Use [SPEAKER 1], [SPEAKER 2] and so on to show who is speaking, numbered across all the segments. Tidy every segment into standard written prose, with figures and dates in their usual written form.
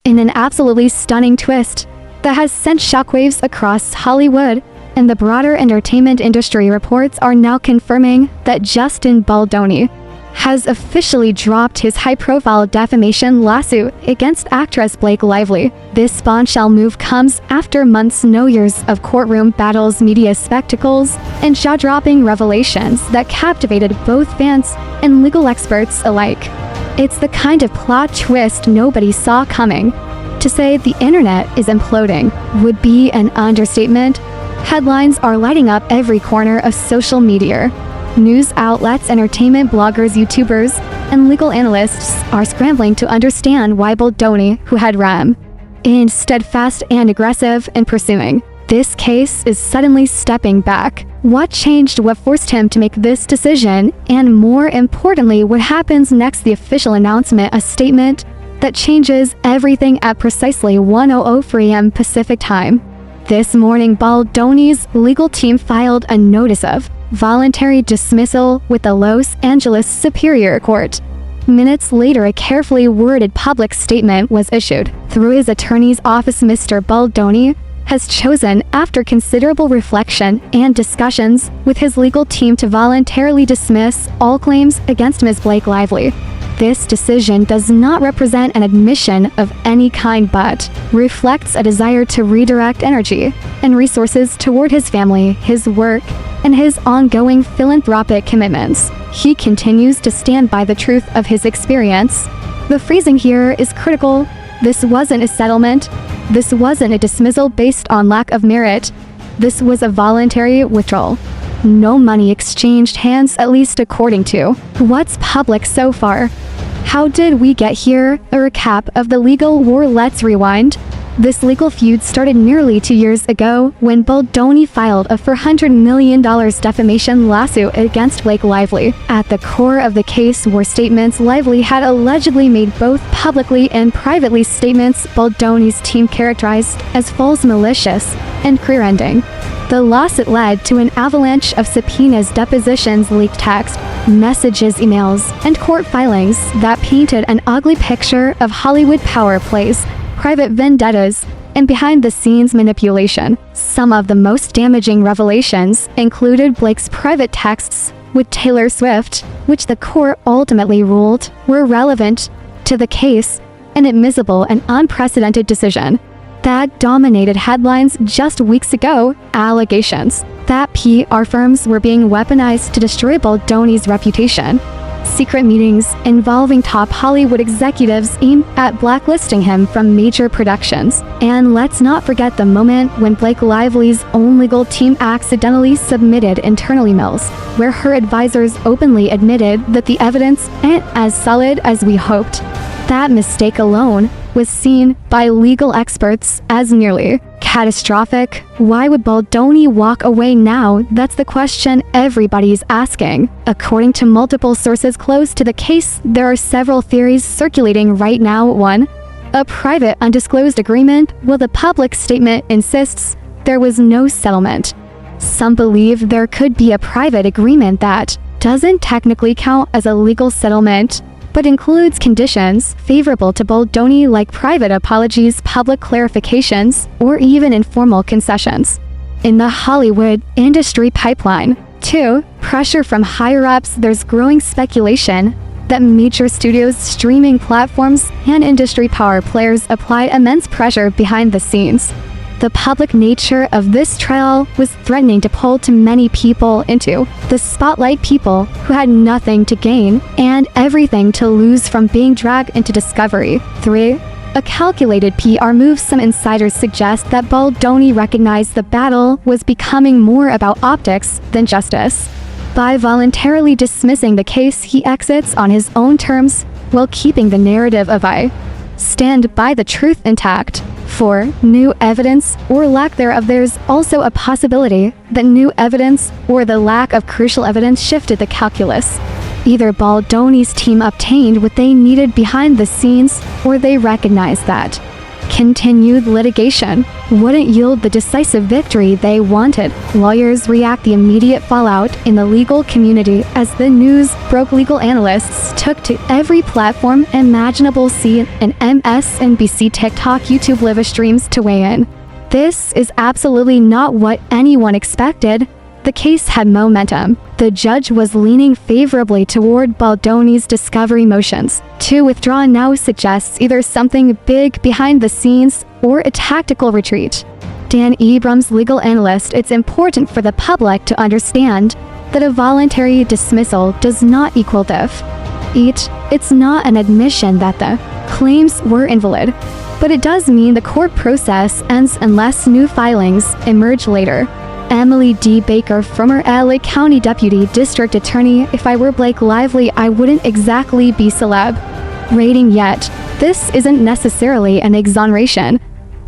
[SPEAKER 1] In an absolutely stunning twist that has sent shockwaves across Hollywood and the broader entertainment industry, reports are now confirming that Justin Baldoni has officially dropped his high-profile defamation lawsuit against actress Blake Lively. This bombshell move comes after months, no years of courtroom battles, media spectacles, and jaw-dropping revelations that captivated both fans and legal experts alike. It's the kind of plot twist nobody saw coming. To say the internet is imploding would be an understatement. Headlines are lighting up every corner of social media. News outlets, entertainment bloggers, YouTubers, and legal analysts are scrambling to understand why Baldoni, who had run in steadfast and aggressive in pursuing this case, is suddenly stepping back. What changed? What forced him to make this decision? And more importantly, what happens next? The official announcement, a statement that changes everything at precisely 1:04 a.m. Pacific time. This morning, Baldoni's legal team filed a notice of voluntary dismissal with the Los Angeles Superior Court. Minutes later, a carefully worded public statement was issued. Through his attorney's office, Mr. Baldoni has chosen, after considerable reflection and discussions with his legal team, to voluntarily dismiss all claims against Ms. Blake Lively. This decision does not represent an admission of any kind, but reflects a desire to redirect energy and resources toward his family, his work, and his ongoing philanthropic commitments. He continues to stand by the truth of his experience. The phrasing here is critical. This wasn't a settlement. This wasn't a dismissal based on lack of merit. This was a voluntary withdrawal. No money exchanged hands, at least according to what's public so far. How did we get here? A recap of the legal war. Let's rewind. This legal feud started nearly 2 years ago when Baldoni filed a $400 million defamation lawsuit against Blake Lively. At the core of the case were statements Lively had allegedly made, both publicly and privately, statements Baldoni's team characterized as false, malicious, and career-ending. The lawsuit led to an avalanche of subpoenas, depositions, leaked text, messages, emails, and court filings that painted an ugly picture of Hollywood power plays, private vendettas, and behind-the-scenes manipulation. Some of the most damaging revelations included Blake's private texts with Taylor Swift, which the court ultimately ruled were relevant to the case, an admissible and unprecedented decision that dominated headlines just weeks ago. Allegations that PR firms were being weaponized to destroy Baldoni's reputation. Secret meetings involving top Hollywood executives aimed at blacklisting him from major productions. And let's not forget the moment when Blake Lively's own legal team accidentally submitted internal emails, where her advisors openly admitted that the evidence ain't as solid as we hoped. That mistake alone was seen by legal experts as nearly catastrophic. Why would Baldoni walk away now? That's the question everybody's asking. According to multiple sources close to the case, there are several theories circulating right now. 1. A private, undisclosed agreement, while the public statement insists there was no settlement. Some believe there could be a private agreement that doesn't technically count as a legal settlement, but includes conditions favorable to Baldoni, like private apologies, public clarifications, or even informal concessions. In the Hollywood industry pipeline, 2. Pressure from higher-ups. There's growing speculation that major studios, streaming platforms, and industry power players apply immense pressure behind the scenes. The public nature of this trial was threatening to pull too many people into the spotlight, people who had nothing to gain and everything to lose from being dragged into discovery. 3. A calculated PR move. Some insiders suggest that Baldoni recognized the battle was becoming more about optics than justice. By voluntarily dismissing the case, he exits on his own terms while keeping the narrative of "I stand by the truth" intact. 4. New evidence or lack thereof. There's also a possibility that new evidence or the lack of crucial evidence shifted the calculus. Either Baldoni's team obtained what they needed behind the scenes, or they recognized that Continued litigation wouldn't yield the decisive victory they wanted. Lawyers react the immediate fallout in the legal community as the news broke. Legal analysts took to every platform imaginable, CNN, MSNBC, TikTok, YouTube live streams to weigh in. This is absolutely not what anyone expected. The case had momentum. The judge was leaning favorably toward Baldoni's discovery motions. To withdraw now suggests either something big behind the scenes or a tactical retreat. Dan Abrams, legal analyst: it's important for the public to understand that a voluntary dismissal does not equal defeat. It's not an admission that the claims were invalid, but it does mean the court process ends unless new filings emerge later. Emily D. Baker, former LA County Deputy District Attorney: if I were Blake Lively, I wouldn't exactly be celebrating yet. This isn't necessarily an exoneration,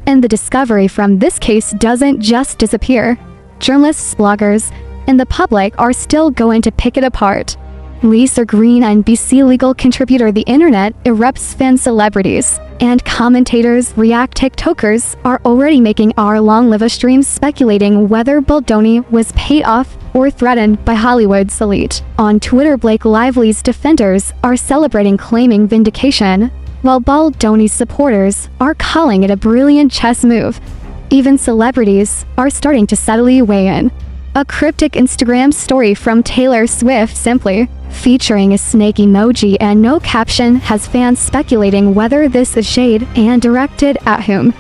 [SPEAKER 1] and the discovery from this case doesn't just disappear. Journalists, bloggers, and the public are still going to pick it apart. Lisa Green, NBC legal contributor: the internet erupts, fan celebrities and commentators react. TikTokers are already making hour-long live streams speculating whether Baldoni was paid off or threatened by Hollywood's elite. On Twitter, Blake Lively's defenders are celebrating, claiming vindication, while Baldoni's supporters are calling it a brilliant chess move. Even celebrities are starting to subtly weigh in. A cryptic Instagram story from Taylor Swift, simply featuring a snake emoji and no caption, has fans speculating whether this is shade and directed at whom.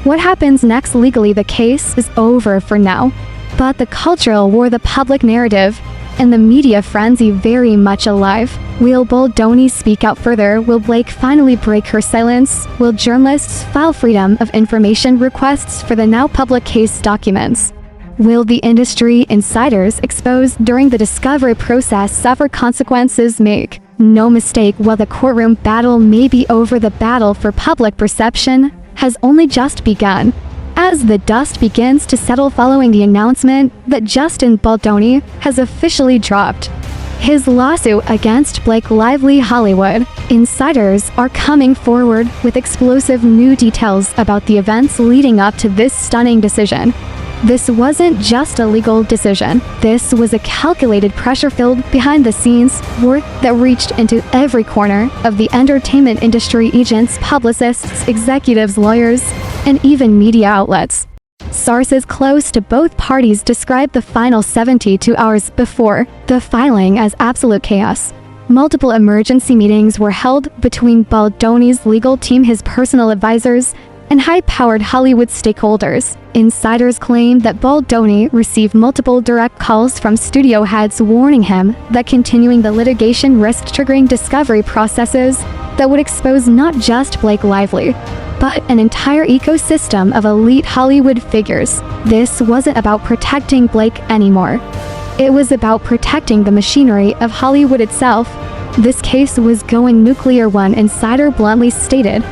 [SPEAKER 1] What happens next legally? The case is over for now, but the cultural war, the public narrative, and the media frenzy very much alive. Will Baldoni speak out further? Will Blake finally break her silence? Will journalists file freedom of information requests for the now public case documents? Will the industry insiders exposed during the discovery process suffer consequences? Make no mistake, while the courtroom battle may be over, the battle for public perception has only just begun. As the dust begins to settle following the announcement that Justin Baldoni has officially dropped his lawsuit against Blake Lively, Hollywood insiders are coming forward with explosive new details about the events leading up to this stunning decision. This wasn't just a legal decision. This was a calculated, pressure-filled, behind-the-scenes war that reached into every corner of the entertainment industry: agents, publicists, executives, lawyers, and even media outlets. Sources close to both parties described the final 72 hours before the filing as absolute chaos. Multiple emergency meetings were held between Baldoni's legal team, his personal advisors, and high-powered Hollywood stakeholders. Insiders claim that Baldoni received multiple direct calls from studio heads warning him that continuing the litigation risked triggering discovery processes that would expose not just Blake Lively, but an entire ecosystem of elite Hollywood figures. This wasn't about protecting Blake anymore. It was about protecting the machinery of Hollywood itself. This case was going nuclear, one insider bluntly stated.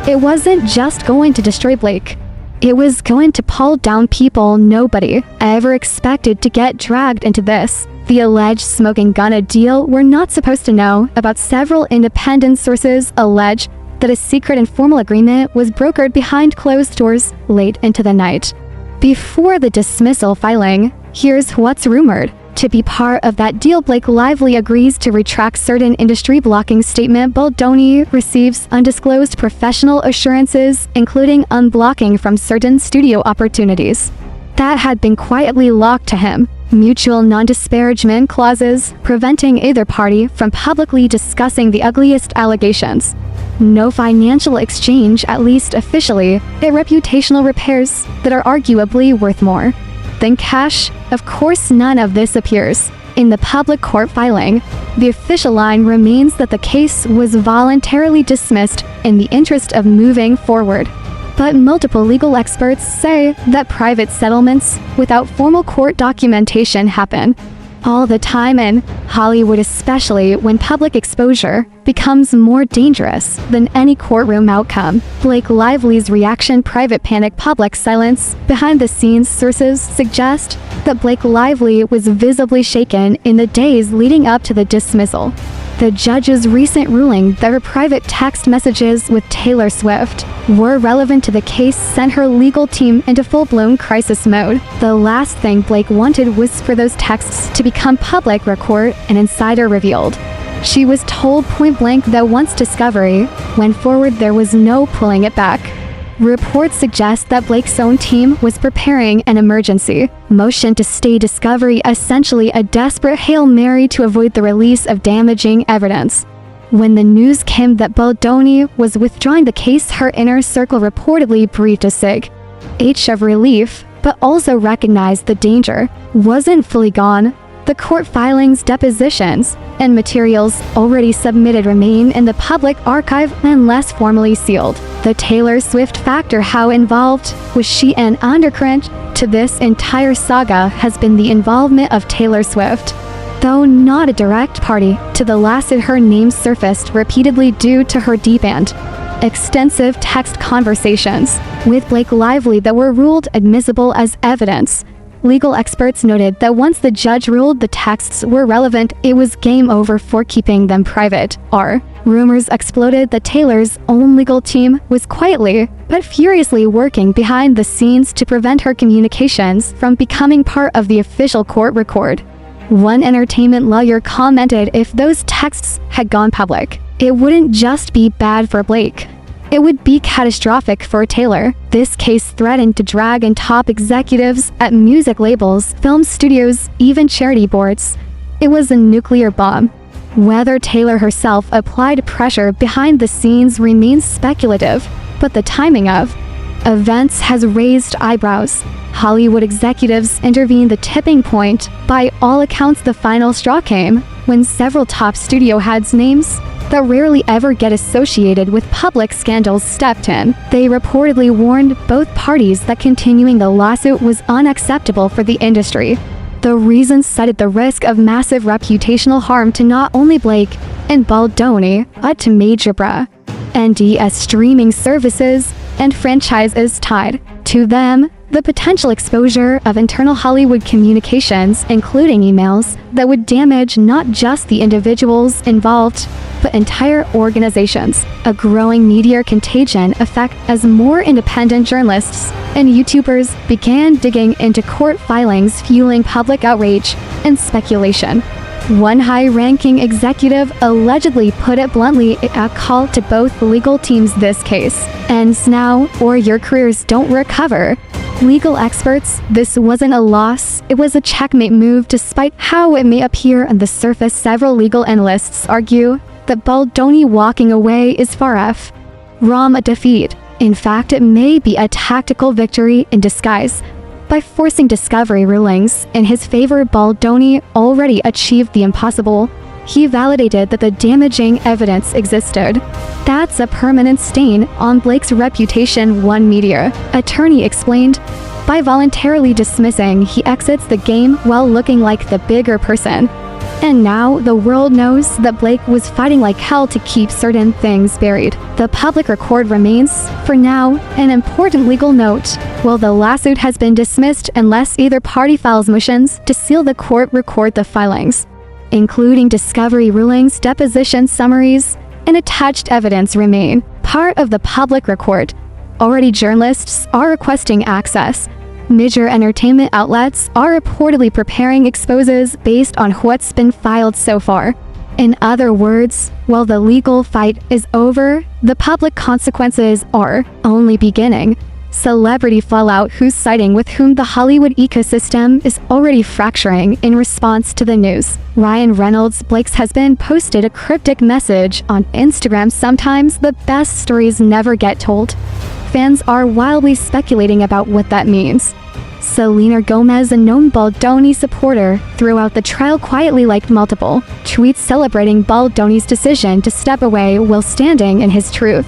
[SPEAKER 1] It wasn't just going to destroy Blake. It was going to pull down people nobody ever expected to get dragged into this. The alleged smoking gun, a deal we're not supposed to know about. Several independent sources allege that a secret informal agreement was brokered behind closed doors late into the night. Before the dismissal filing, here's what's rumored to be part of that deal. Blake Lively agrees to retract certain industry blocking statement. Baldoni receives undisclosed professional assurances, including unblocking from certain studio opportunities that had been quietly locked to him. Mutual non-disparagement clauses preventing either party from publicly discussing the ugliest allegations. No financial exchange, at least officially, yet reputational repairs that are arguably worth more than cash. Of course, none of this appears in the public court filing. The official line remains that the case was voluntarily dismissed in the interest of moving forward. But multiple legal experts say that private settlements without formal court documentation happen all the time in Hollywood, especially when public exposure becomes more dangerous than any courtroom outcome. Blake Lively's reaction: private panic, public silence. Behind the scenes, sources suggest that Blake Lively was visibly shaken in the days leading up to the dismissal. The judge's recent ruling that her private text messages with Taylor Swift were relevant to the case sent her legal team into full-blown crisis mode. The last thing Blake wanted was for those texts to become public record, an insider revealed. She was told point-blank that once discovery went forward, there was no pulling it back. Reports suggest that Blake's own team was preparing an emergency motion to stay discovery, essentially a desperate Hail Mary to avoid the release of damaging evidence. When the news came that Baldoni was withdrawing the case, her inner circle reportedly breathed a sigh of relief, but also recognized the danger wasn't fully gone. The court filings, depositions, and materials already submitted remain in the public archive unless formally sealed. The Taylor Swift factor: how involved was she? An undercurrent to this entire saga has been the involvement of Taylor Swift. Though not a direct party to the lawsuit, her name surfaced repeatedly due to her deep and extensive text conversations with Blake Lively that were ruled admissible as evidence. Legal experts noted that once the judge ruled the texts were relevant, it was game over for keeping them private. Rumors exploded that Taylor's own legal team was quietly but furiously working behind the scenes to prevent her communications from becoming part of the official court record. One entertainment lawyer commented if those texts had gone public, it wouldn't just be bad for Blake. It would be catastrophic for Taylor. This case threatened to drag in top executives at music labels, film studios, even charity boards. It was a nuclear bomb. Whether Taylor herself applied pressure behind the scenes remains speculative, but the timing of events has raised eyebrows. Hollywood executives intervened. The tipping point, by all accounts, the final straw came when several top studio heads' names that rarely ever get associated with public scandals stepped in. They reportedly warned both parties that continuing the lawsuit was unacceptable for the industry. The reasons cited the risk of massive reputational harm to not only Blake and Baldoni, but to major NDS streaming services and franchises tied to them. The potential exposure of internal Hollywood communications, including emails, that would damage not just the individuals involved, but entire organizations. A growing media contagion effect as more independent journalists and YouTubers began digging into court filings, fueling public outrage and speculation. One high-ranking executive allegedly put it bluntly: a call to both legal teams. This case ends now, or your careers don't recover. Legal experts: this wasn't a loss, it was a checkmate move. Despite how it may appear on the surface, several legal analysts argue that Baldoni walking away is far from a defeat. In fact, it may be a tactical victory in disguise. By forcing discovery rulings in his favor, Baldoni already achieved the impossible. He validated that the damaging evidence existed. That's a permanent stain on Blake's reputation, one media attorney explained. By voluntarily dismissing, he exits the game while looking like the bigger person. And now the world knows that Blake was fighting like hell to keep certain things buried. The public record remains, for now, an important legal note. While the lawsuit has been dismissed unless either party files motions to seal the court record, the filings, including discovery rulings, deposition summaries, and attached evidence, remain part of the public record. Already, journalists are requesting access. Major entertainment outlets are reportedly preparing exposes based on what's been filed so far. In other words, while the legal fight is over, the public consequences are only beginning. Celebrity fallout: who's siding with whom? The Hollywood ecosystem is already fracturing in response to the news. Ryan Reynolds' Blake's husband posted a cryptic message on Instagram: sometimes the best stories never get told. Fans are wildly speculating about what that means. Selena Gomez, a known Baldoni supporter, throughout the trial quietly liked multiple tweets celebrating Baldoni's decision to step away while standing in his truth.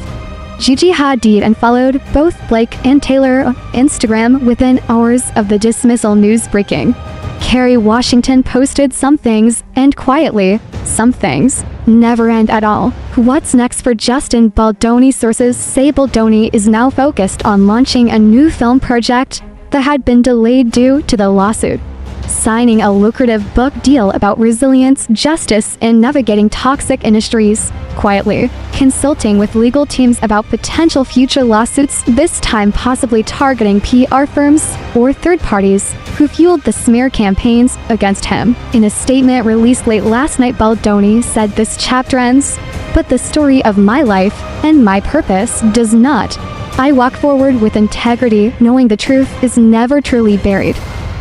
[SPEAKER 1] Gigi Hadid unfollowed both Blake and Taylor on Instagram within hours of the dismissal news breaking. Kerry Washington posted: some things end quietly, some things never end at all. What's next for Justin Baldoni? Sources say Baldoni is now focused on launching a new film project that had been delayed due to the lawsuit. signing a lucrative book deal about resilience, justice, and navigating toxic industries, quietly consulting with legal teams about potential future lawsuits, this time possibly targeting PR firms or third parties who fueled the smear campaigns against him. In a statement released late last night, Baldoni said, "This chapter ends, but the story of my life and my purpose does not. I walk forward with integrity, knowing the truth is never truly buried.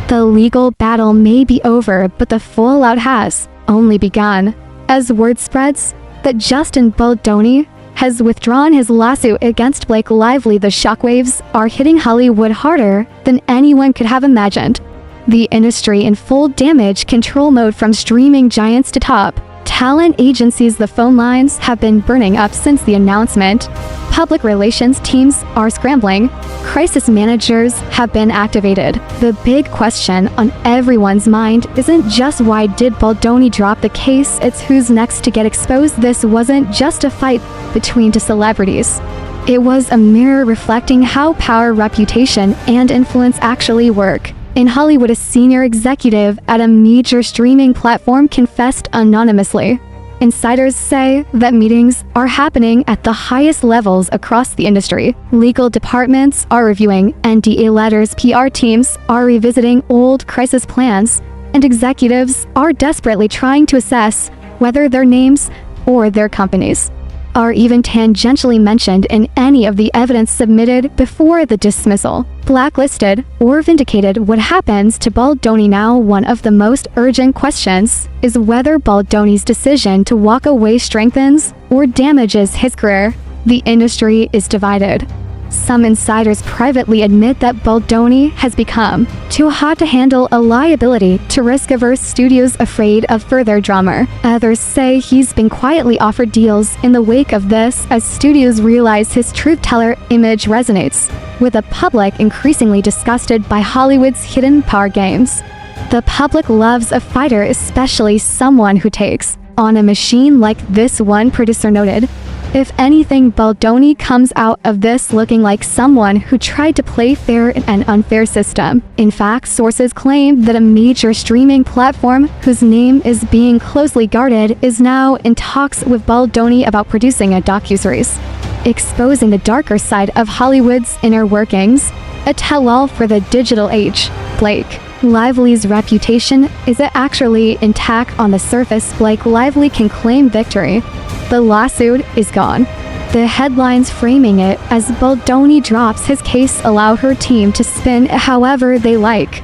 [SPEAKER 1] The legal battle may be over, but the fallout has only begun." As word spreads that Justin Baldoni has withdrawn his lawsuit against Blake Lively, the shockwaves are hitting Hollywood harder than anyone could have imagined. The industry in full damage control mode, from streaming giants to top talent agencies. The phone lines have been burning up since the announcement. Public relations teams are scrambling. Crisis managers have been activated. The big question on everyone's mind isn't just why did Baldoni drop the case, it's who's next to get exposed. This wasn't just a fight between two celebrities. It was a mirror reflecting how power, reputation, and influence actually work. In Hollywood, a senior executive at a major streaming platform confessed anonymously. Insiders say that meetings are happening at the highest levels across the industry. Legal departments are reviewing NDA letters, PR teams are revisiting old crisis plans, and executives are desperately trying to assess whether their names or their companies are even tangentially mentioned in any of the evidence submitted before the dismissal. Blacklisted or vindicated, what happens to Baldoni now? One of the most urgent questions is whether Baldoni's decision to walk away strengthens or damages his career. The industry is divided. Some insiders privately admit that Baldoni has become too hot to handle a liability to risk-averse studios afraid of further drama. Others say he's been quietly offered deals in the wake of this, as studios realize his truth-teller image resonates with a public increasingly disgusted by Hollywood's hidden power games. The public loves a fighter, especially someone who takes on a machine like this, one producer noted. If anything, Baldoni comes out of this looking like someone who tried to play fair in an unfair system. In fact, sources claim that a major streaming platform, whose name is being closely guarded, is now in talks with Baldoni about producing a docuseries exposing the darker side of Hollywood's inner workings, a tell-all for the digital age. Blake Lively's reputation is actually intact on the surface. Blake Lively can claim victory. The lawsuit is gone. The headlines framing it as Baldoni drops his case allow her team to spin however they like.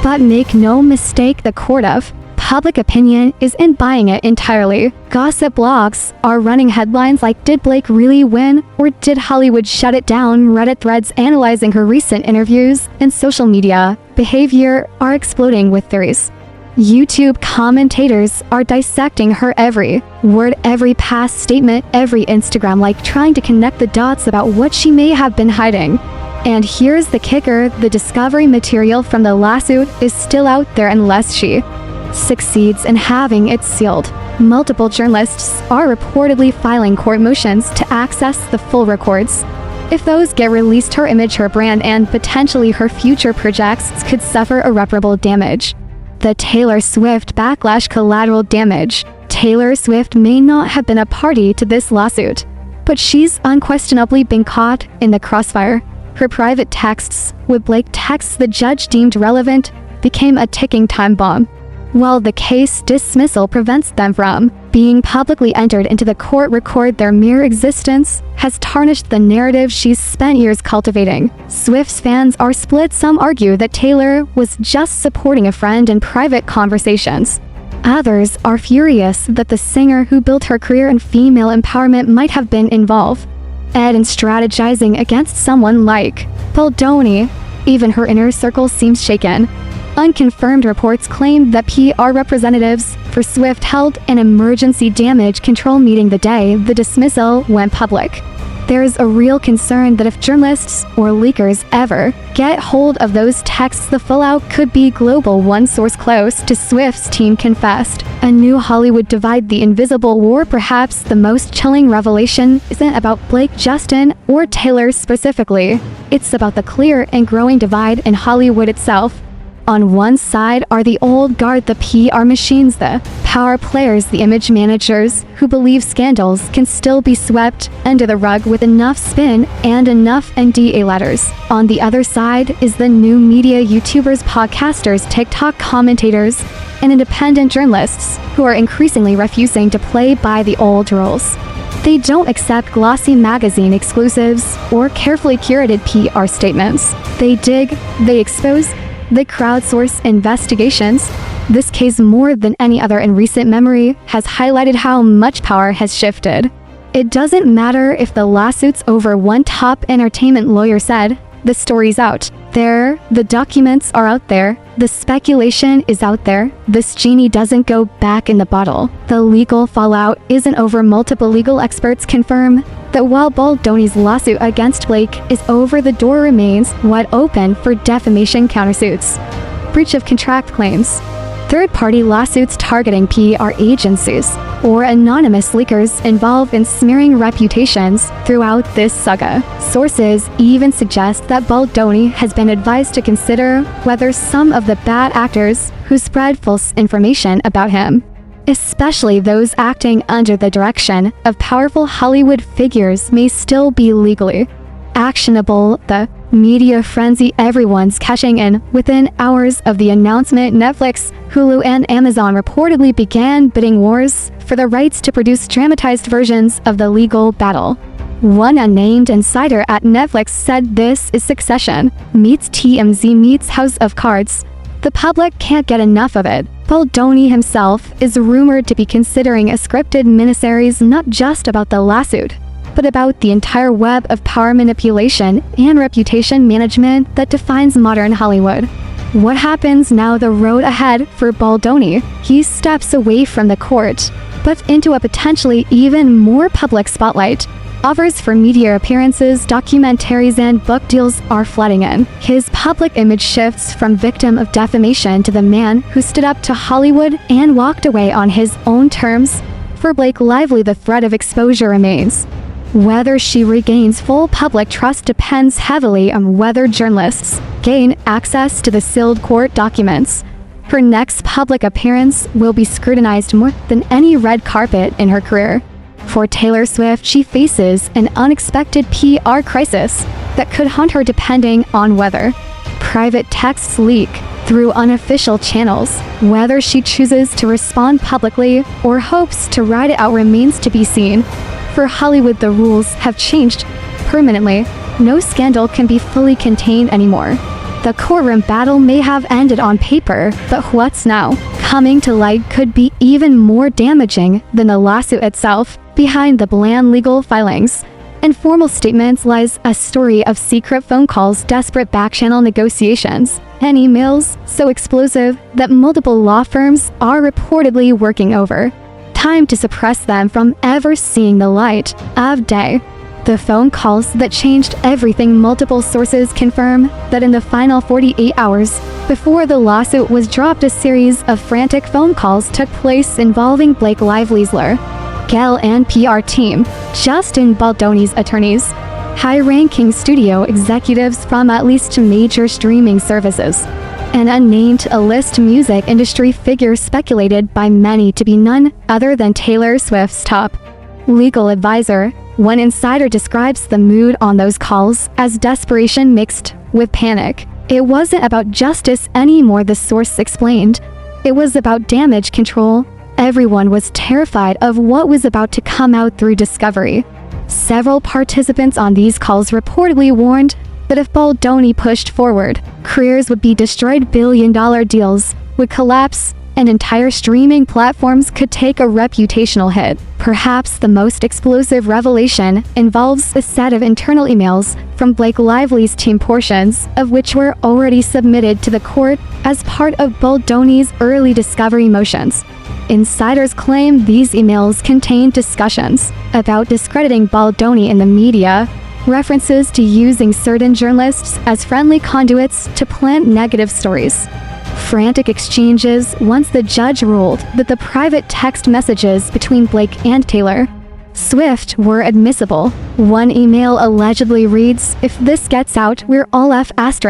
[SPEAKER 1] But make no mistake, the court of public opinion isn't buying it entirely. Gossip blogs are running headlines like, "Did Blake really win, or did Hollywood shut it down?" Reddit threads analyzing her recent interviews and social media behavior are exploding with theories. YouTube commentators are dissecting her every word, every past statement, every Instagram like, trying to connect the dots about what she may have been hiding. And here's the kicker: the discovery material from the lawsuit is still out there unless she succeeds in having it sealed. Multiple journalists are reportedly filing court motions to access the full records. If those get released, her image, her brand, and potentially her future projects could suffer irreparable damage. The Taylor Swift backlash, collateral damage. Taylor Swift may not have been a party to this lawsuit, but she's unquestionably been caught in the crossfire. Her private texts with Blake, texts the judge deemed relevant, became a ticking time bomb. While the case dismissal prevents them from being publicly entered into the court record, their mere existence has tarnished the narrative she's spent years cultivating. Swift's fans are split. Some argue that Taylor was just supporting a friend in private conversations. Others are furious that the singer who built her career in female empowerment might have been involved in strategizing against someone like Baldoni. Even her inner circle seems shaken. Unconfirmed reports claim that PR representatives for Swift held an emergency damage control meeting the day the dismissal went public. There is a real concern that if journalists or leakers ever get hold of those texts, the fallout could be global. One source close to Swift's team confessed a new Hollywood divide, the invisible war. Perhaps the most chilling revelation isn't about Blake, Justin, or Taylor specifically. It's about the clear and growing divide in Hollywood itself. On one side are the old guard, the PR machines, the power players, the image managers, who believe scandals can still be swept under the rug with enough spin and enough NDA letters. On the other side is the new media, YouTubers, podcasters, TikTok commentators, and independent journalists who are increasingly refusing to play by the old rules. They don't accept glossy magazine exclusives or carefully curated PR statements. They dig, they expose, they crowdsource investigations. This case, more than any other in recent memory, has highlighted how much power has shifted. It doesn't matter if the lawsuit's over, one top entertainment lawyer said. The story's out there, the documents are out there, the speculation is out there. This genie doesn't go back in the bottle. The legal fallout isn't over. Multiple legal experts confirm that while Baldoni's lawsuit against Blake is over, the door remains wide open for defamation countersuits, breach of contract claims, third-party lawsuits targeting PR agencies, or anonymous leakers involved in smearing reputations throughout this saga. Sources even suggest that Baldoni has been advised to consider whether some of the bad actors who spread false information about him, especially those acting under the direction of powerful Hollywood figures, may still be legally actionable. The media frenzy, everyone's cashing in. Within hours of the announcement, Netflix, Hulu, and Amazon reportedly began bidding wars for the rights to produce dramatized versions of the legal battle. One unnamed insider at Netflix said this is Succession meets TMZ meets House of Cards. The public can't get enough of it. Baldoni himself is rumored to be considering a scripted miniseries not just about the lawsuit, but about the entire web of power manipulation and reputation management that defines modern Hollywood. What happens now? The road ahead for Baldoni. He steps away from the court, but into a potentially even more public spotlight. Offers for media appearances, documentaries, and book deals are flooding in. His public image shifts from victim of defamation to the man who stood up to Hollywood and walked away on his own terms. For Blake Lively, the threat of exposure remains. Whether she regains full public trust depends heavily on whether journalists gain access to the sealed court documents. Her next public appearance will be scrutinized more than any red carpet in her career. For Taylor Swift, she faces an unexpected PR crisis that could haunt her depending on whether private texts leak through unofficial channels. Whether she chooses to respond publicly or hopes to ride it out remains to be seen. For Hollywood, the rules have changed permanently. No scandal can be fully contained anymore. The courtroom battle may have ended on paper, but what's now coming to light could be even more damaging than the lawsuit itself. Behind the bland legal filings and formal statements lies a story of secret phone calls, desperate backchannel negotiations, and emails so explosive that multiple law firms are reportedly working over time to suppress them from ever seeing the light of day. The phone calls that changed everything. Multiple sources confirm that in the final 48 hours before the lawsuit was dropped, a series of frantic phone calls took place involving Blake Lively's lawyer, Gale, and PR team, Justin Baldoni's attorneys, high-ranking studio executives from at least major streaming services, an unnamed A-list music industry figure speculated by many to be none other than Taylor Swift's top legal advisor. One insider describes the mood on those calls as desperation mixed with panic. It wasn't about justice anymore, the source explained. It was about damage control. Everyone was terrified of what was about to come out through discovery. Several participants on these calls reportedly warned that if Baldoni pushed forward, careers would be destroyed, billion-dollar deals would collapse, and entire streaming platforms could take a reputational hit. Perhaps the most explosive revelation involves a set of internal emails from Blake Lively's team, portions of which were already submitted to the court as part of Baldoni's early discovery motions. Insiders claim these emails contained discussions about discrediting Baldoni in the media, references to using certain journalists as friendly conduits to plant negative stories, frantic exchanges once the judge ruled that the private text messages between Blake and Taylor Swift were admissible. One email allegedly reads, "If this gets out, we're all F***ed."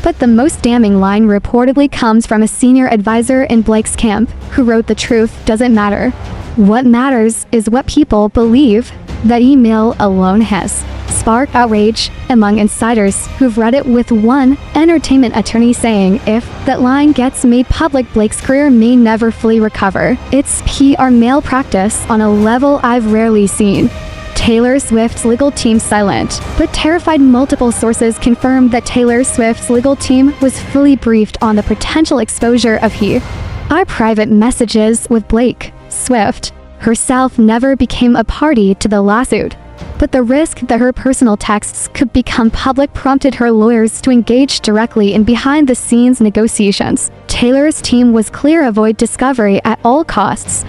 [SPEAKER 1] But the most damning line reportedly comes from a senior advisor in Blake's camp, who wrote, "The truth doesn't matter. What matters is what people believe." The email alone has sparked outrage among insiders who've read it, with one entertainment attorney saying if that line gets made public, Blake's career may never fully recover. It's PR malpractice on a level I've rarely seen. Taylor Swift's legal team silent, but terrified. Multiple sources confirmed that Taylor Swift's legal team was fully briefed on the potential exposure of her private messages with Blake. Swift herself never became a party to the lawsuit, but the risk that her personal texts could become public prompted her lawyers to engage directly in behind-the-scenes negotiations. Taylor's team was clear: avoid discovery at all costs.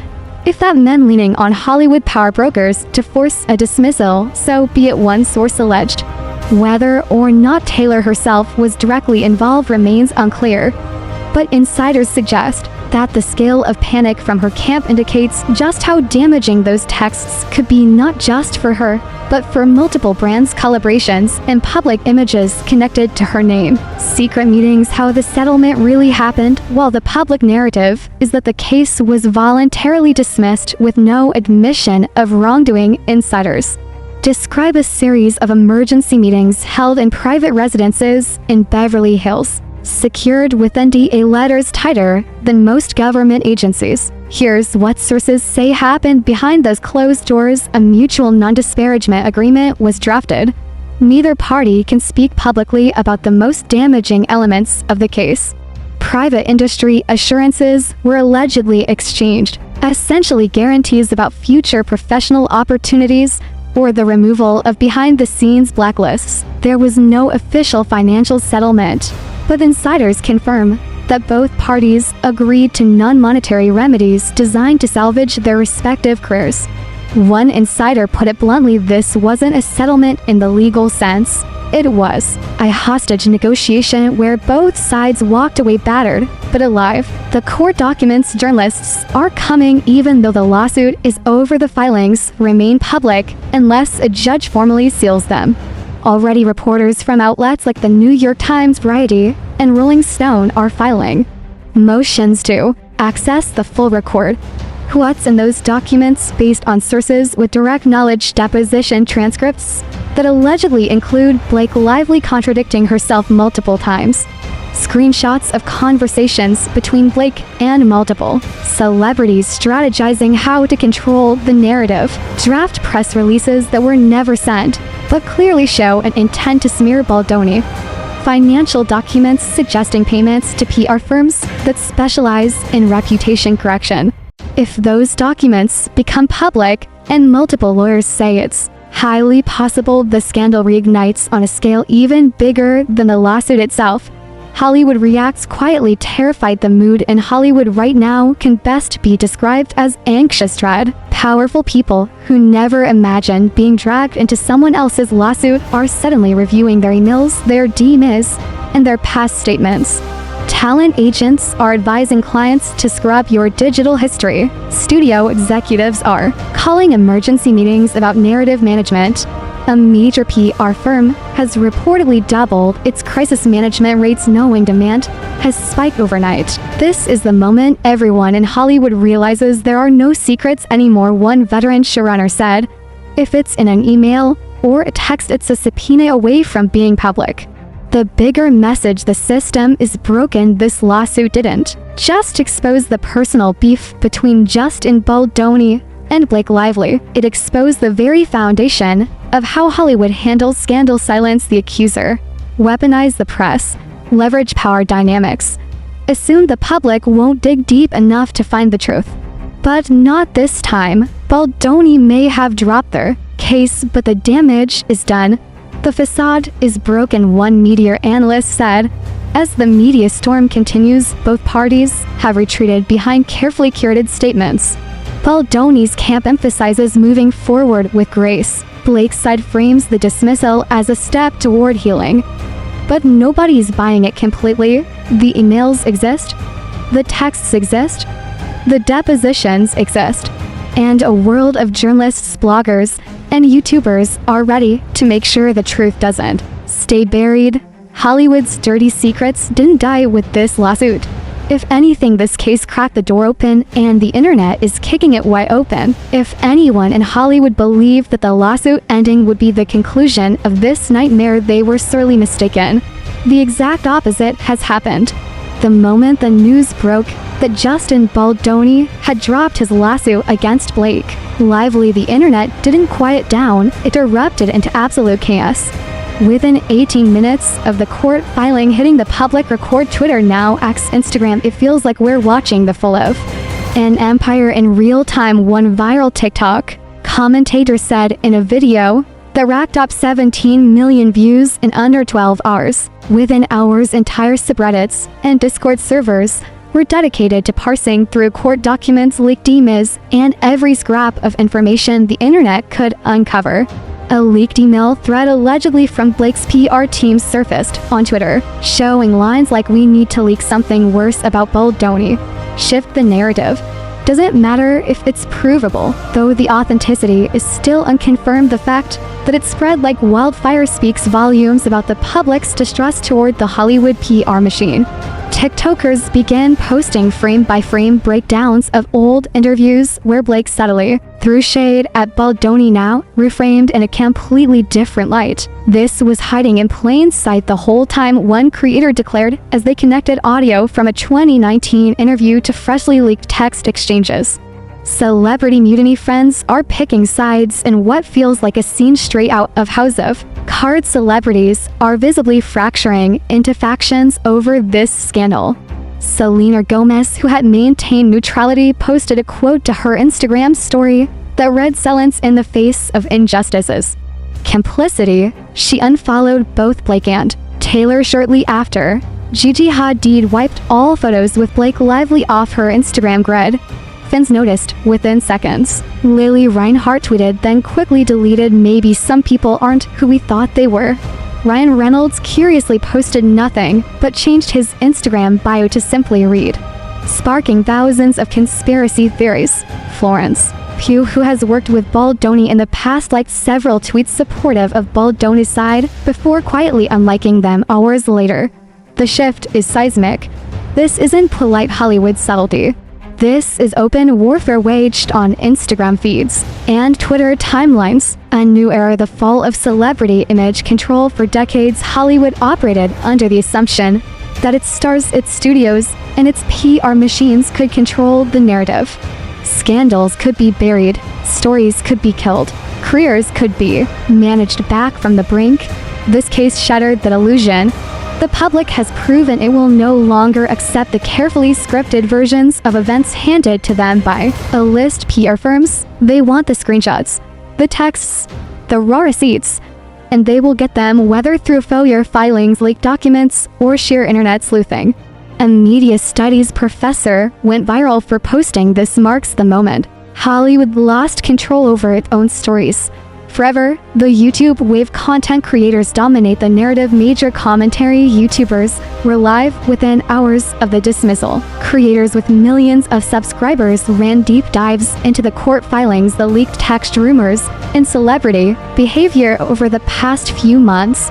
[SPEAKER 1] If that meant leaning on Hollywood power brokers to force a dismissal, so be it, one source alleged. Whether or not Taylor herself was directly involved remains unclear, but insiders suggest that the scale of panic from her camp indicates just how damaging those texts could be, not just for her, but for multiple brands' collaborations and public images connected to her name. Secret meetings, how the settlement really happened, while the public narrative is that the case was voluntarily dismissed with no admission of wrongdoing. Insiders describe a series of emergency meetings held in private residences in Beverly Hills, secured with NDA letters tighter than most government agencies. Here's what sources say happened behind those closed doors. A mutual non-disparagement agreement was drafted. Neither party can speak publicly about the most damaging elements of the case. Private industry assurances were allegedly exchanged, essentially guarantees about future professional opportunities or the removal of behind-the-scenes blacklists. There was no official financial settlement, but insiders confirm that both parties agreed to non-monetary remedies designed to salvage their respective careers. One insider put it bluntly: this wasn't a settlement in the legal sense. It was a hostage negotiation where both sides walked away battered but alive. The court documents journalists are coming even though the lawsuit is over. The filings remain public unless a judge formally seals them. Already, reporters from outlets like the New York Times, Variety, and Rolling Stone are filing motions to access the full record. What's in those documents, based on sources with direct knowledge, deposition transcripts that allegedly include Blake lively contradicting herself multiple times, screenshots of conversations between Blake and multiple celebrities strategizing how to control the narrative, draft press releases that were never sent but clearly show an intent to smear Baldoni, financial documents suggesting payments to PR firms that specialize in reputation correction. If those documents become public, and multiple lawyers say it's highly possible the scandal reignites on a scale even bigger than the lawsuit itself, Hollywood reacts quietly, terrified. The mood in Hollywood right now can best be described as anxious dread. Powerful people who never imagined being dragged into someone else's lawsuit are suddenly reviewing their emails, their DMs, and their past statements. Talent agents are advising clients to scrub your digital history. Studio executives are calling emergency meetings about narrative management. A major PR firm has reportedly doubled its crisis management rates, knowing demand has spiked overnight. This is the moment everyone in Hollywood realizes there are no secrets anymore, one veteran showrunner said. If it's in an email or a text, it's a subpoena away from being public. The bigger message: the system is broken. This lawsuit didn't just expose the personal beef between Justin Baldoni and Blake Lively. It exposed the very foundation of how Hollywood handles scandal: silence the accuser, weaponize the press, leverage power dynamics, assume the public won't dig deep enough to find the truth. But not this time. Baldoni may have dropped their case, but the damage is done. The facade is broken, one media analyst said. As the media storm continues, both parties have retreated behind carefully curated statements. Baldoni's camp emphasizes moving forward with grace. Blake's side frames the dismissal as a step toward healing. But nobody's buying it completely. The emails exist, the texts exist, the depositions exist, and a world of journalists, bloggers, and YouTubers are ready to make sure the truth doesn't stay buried. Hollywood's dirty secrets didn't die with this lawsuit. If anything, this case cracked the door open, and the internet is kicking it wide open. If anyone in Hollywood believed that the lawsuit ending would be the conclusion of this nightmare, they were sorely mistaken. The exact opposite has happened. The moment the news broke that Justin Baldoni had dropped his lawsuit against Blake Lively, the internet didn't quiet down, it erupted into absolute chaos. Within 18 minutes of the court filing hitting the public record, Twitter, now X, Instagram, it feels like we're watching the full of an empire in real time. One viral TikTok commentator said in a video that racked up 17 million views in under 12 hours. Within hours, entire subreddits and Discord servers were dedicated to parsing through court documents, leaked emails, and every scrap of information the internet could uncover. A leaked email thread allegedly from Blake's PR team surfaced on Twitter, showing lines like "We need to leak something worse about Baldoni. Shift the narrative." Doesn't matter if it's provable, though the authenticity is still unconfirmed. The fact that it spread like wildfire speaks volumes about the public's distrust toward the Hollywood PR machine. TikTokers began posting frame-by-frame breakdowns of old interviews where Blake subtly threw shade at Baldoni, now reframed in a completely different light. This was hiding in plain sight the whole time, one creator declared as they connected audio from a 2019 interview to freshly leaked text exchanges. Celebrity mutiny friends are picking sides in what feels like a scene straight out of House of Cards. Celebrities are visibly fracturing into factions over this scandal. Selena Gomez, who had maintained neutrality, posted a quote to her Instagram story that read, "Silence in the face of injustices. Complicity." She unfollowed both Blake and Taylor shortly after. Gigi Hadid wiped all photos with Blake Lively off her Instagram grid. Fans noticed within seconds. Lily Reinhart tweeted, then quickly deleted, "Maybe some people aren't who we thought they were." Ryan Reynolds curiously posted nothing, but changed his Instagram bio to simply read, sparking thousands of conspiracy theories. Florence Pugh, who has worked with Baldoni in the past, liked several tweets supportive of Baldoni's side before quietly unliking them hours later. The shift is seismic. This isn't polite Hollywood subtlety. This is open warfare waged on Instagram feeds and Twitter timelines. A new era, the fall of celebrity image control. For decades, Hollywood operated under the assumption that its stars, its studios, and its PR machines could control the narrative. Scandals could be buried, stories could be killed, careers could be managed back from the brink. This case shattered that illusion. The public has proven it will no longer accept the carefully scripted versions of events handed to them by a list PR firms. They want the screenshots, the texts, the raw receipts, and they will get them whether through FOIA filings, leaked documents, or sheer internet sleuthing. A media studies professor went viral for posting this. Marks the moment Hollywood lost control over its own stories. Forever, the YouTube wave content creators dominate the narrative. Major commentary YouTubers were live within hours of the dismissal. Creators with millions of subscribers ran deep dives into the court filings, the leaked text, rumors, and celebrity behavior over the past few months.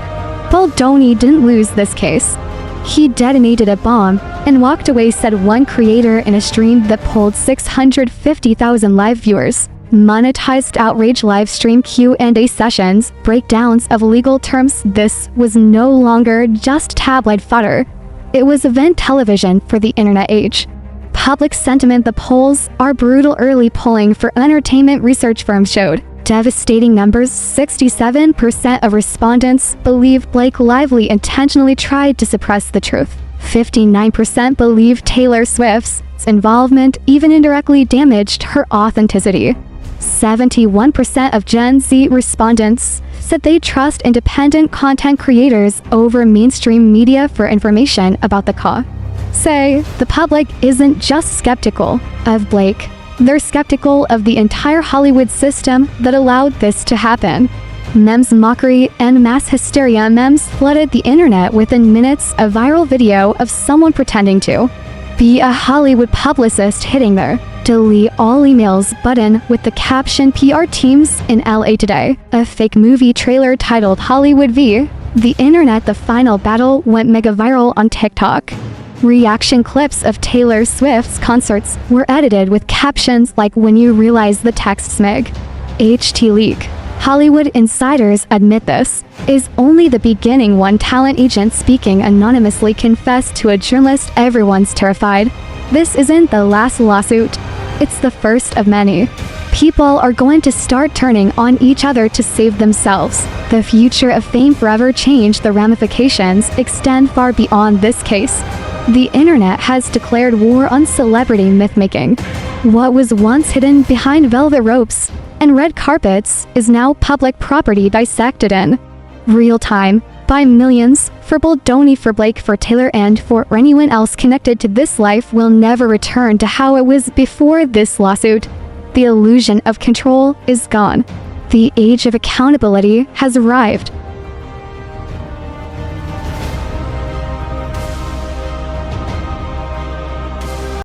[SPEAKER 1] Baldoni didn't lose this case. He detonated a bomb and walked away, said one creator in a stream that pulled 650,000 live viewers. Monetized outrage live stream Q&A sessions, breakdowns of legal terms. This was no longer just tabloid fodder. It was event television for the internet age. Public sentiment. The polls are brutal. Early polling for entertainment research firms showed devastating numbers. 67% of respondents believe Blake Lively intentionally tried to suppress the truth. 59% believe Taylor Swift's involvement even indirectly damaged her authenticity. 71% of Gen Z respondents said they trust independent content creators over mainstream media for information about the cause. Say, the public isn't just skeptical of Blake, they're skeptical of the entire Hollywood system that allowed this to happen. Memes, mockery, and mass hysteria. Memes flooded the internet within minutes. A viral video of someone pretending to be a Hollywood publicist hitting their delete all emails button with the caption "PR teams in LA today." A fake movie trailer titled Hollywood v. The internet, the final battle, went mega viral on TikTok. Reaction clips of Taylor Swift's concerts were edited with captions like "When you realize the text smig." HT leak. Hollywood insiders admit this is only the beginning. One talent agent speaking anonymously confessed to a journalist, "Everyone's terrified. This isn't the last lawsuit. It's the first of many. People are going to start turning on each other to save themselves. The future of fame forever changed. The ramifications extend far beyond this case. The internet has declared war on celebrity myth-making. What was once hidden behind velvet ropes and red carpets is now public property, dissected in real time by millions. For Baldoni, for Blake, for Taylor, and for anyone else connected to this life will never return to how it was before this lawsuit. The illusion of control is gone. The age of accountability has arrived.